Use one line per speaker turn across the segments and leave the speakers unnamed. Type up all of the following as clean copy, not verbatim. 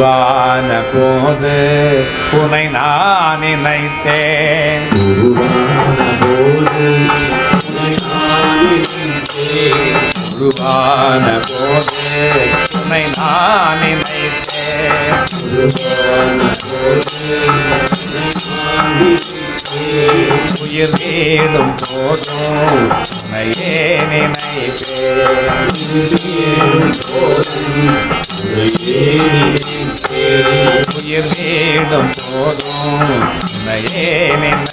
உருவான போது உனை நான் நினைத்தேன். உருவான போது உனை நான் நினைத்தேன். உயிர் வீடும் போதும் உனையே நினைத்தேன். உயிர் வீடும் போதும் உனையே நினைத்தேன்.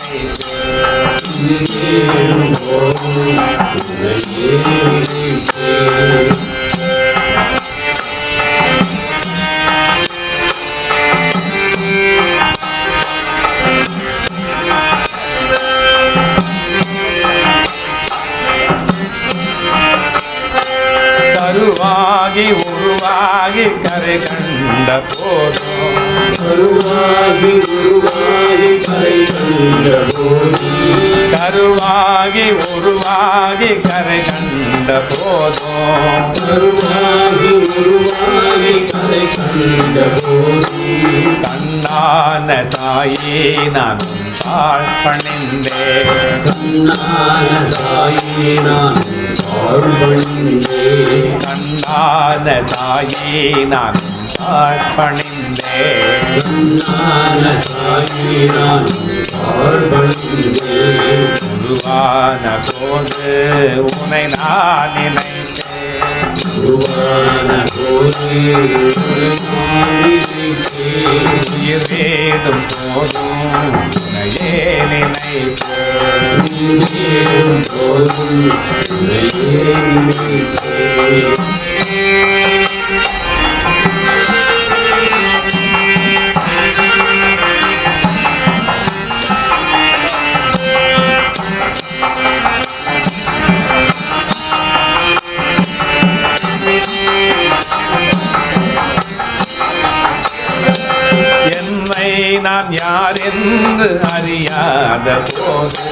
கருவாகி உருவாகி கரை கண்ட போதும் கருவாகி உருவாகி கரை கண்ட போதும் கருவாகி உருவாகி கரை கண்ட போதும் கருவாகி உருவாகி கரை கண்ட போதும் கண்ணான தாயே நான் தாழ் பணிந்தேன். கண்ணான தாயே நான் தாழ் பணிந்தேன். கண்ணான தாயே நான் தாழ் பணிந்தேன். கண்ணான தாயே நான் தாழ் பணிந்தேன். உருவான போது உனை நான் நினைத்தேன். உருவான போது உயிர் வேடும் போதும் உனையே நினைத்தேன். என்னை நான் யார் என்று அறியாத போது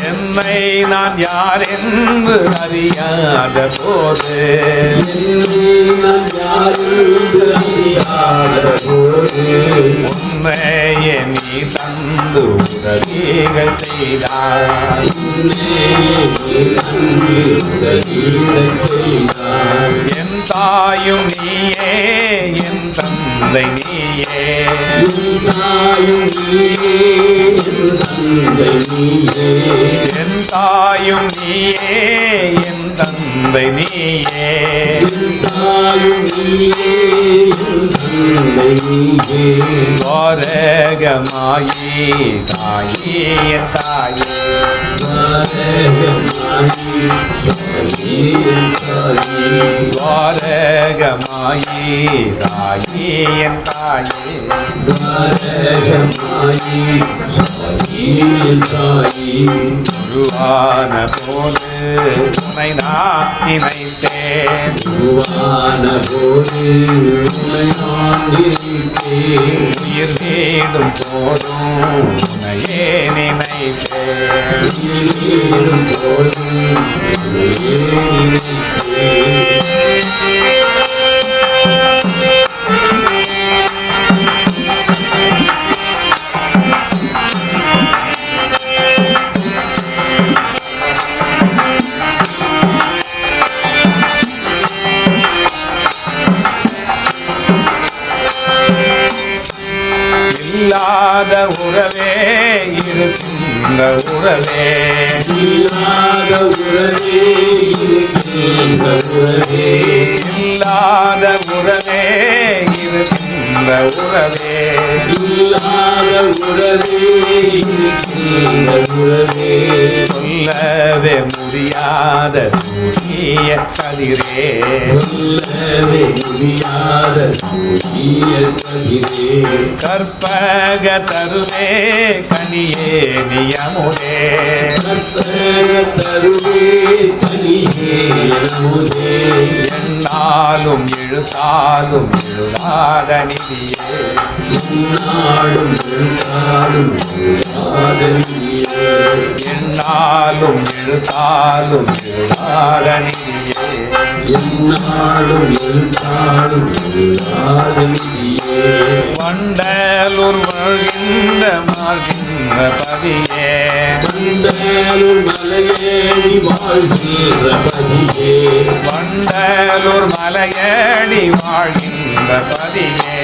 என்னை நான் யார் என்று அறியாத போது உண்மையே நீ தந்து உதவிகள் செய்தாய். என் தாயும் நீயே என் தந்தை நீயே. என் தாயும் நீயே என் தந்தை நீயே. வாரகமாயி சாயி என் தாயே. வாரகமாயி சாயி என் தாயே. உருவான போது உனை நான் நினைத்தேன். உயிர் வீடும் போதும் உனையே நினைத்தேன். இல்லாத உறவே இருக்கின்ற உறவே. இல்லாத உறவே இருக்கின்ற உறவே. இல்லாத உறவே இருக்கின்ற உறவே. இல்லாத உறவே இருக்கின்ற உறவே. சொல்லவே முடியாத சூரிய கதிரே. சொல்லவே முடியாத சூரிய கதிரே. கற்பக தருவே கனியே நியமுதே. கற்பக தருவே கனியே நியமுதே. என்னாலும் எழுத்தாலும் எழுதாத நிதியே. என்னாலும் எழுத்தாலும் எழுதாத நிதியே. என்னாலும் எழுத்தாலும் எழுதாத நிதியே.
என்னாலும் எழுத்தாலும் இல்லாத நிதியே
வண்டலூர் வாழ்கின்ற மார்கின்ற பதியே
வண்டலூர் மலையேறி வாழ்கின்ற பதியே
வண்டலூர் மலையடி வாழ்கின்ற பதியே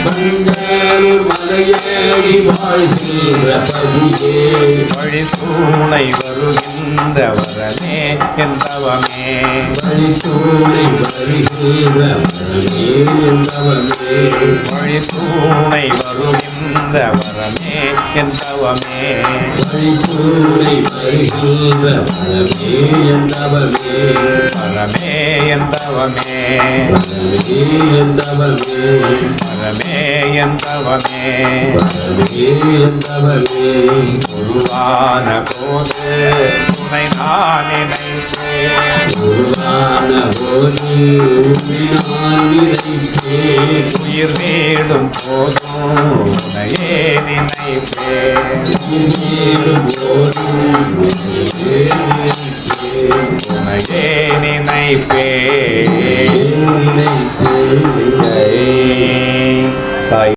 வண்டலூர் மலையேறி வாழ்கின்ற பதியே
வழி சூளை வருகின்ற வரமே எந்தவமே
வழிசூளை வருகின்ற வரமே என்றவமே
வழி சூளை வருகின்ற வரமே எந்தவமே
வழிசூளை வருகின்ற வரமே என்றவமே
வரமே எந்தவமே
வரமே என்றவமே
வரமே எந்தவமே
வரமே என்றவமே
உருவான போது துணை நான் நினைத்தேன்
உருவான போது நான் நினைத்தேன்
உயிர் வீடும் போதும் உனையே நினைப்பேன்
மேலும் போதும் நினைத்தேன்
உனையே நினைப்பேன்
நினைத்தேன்
ஜெய் சாய்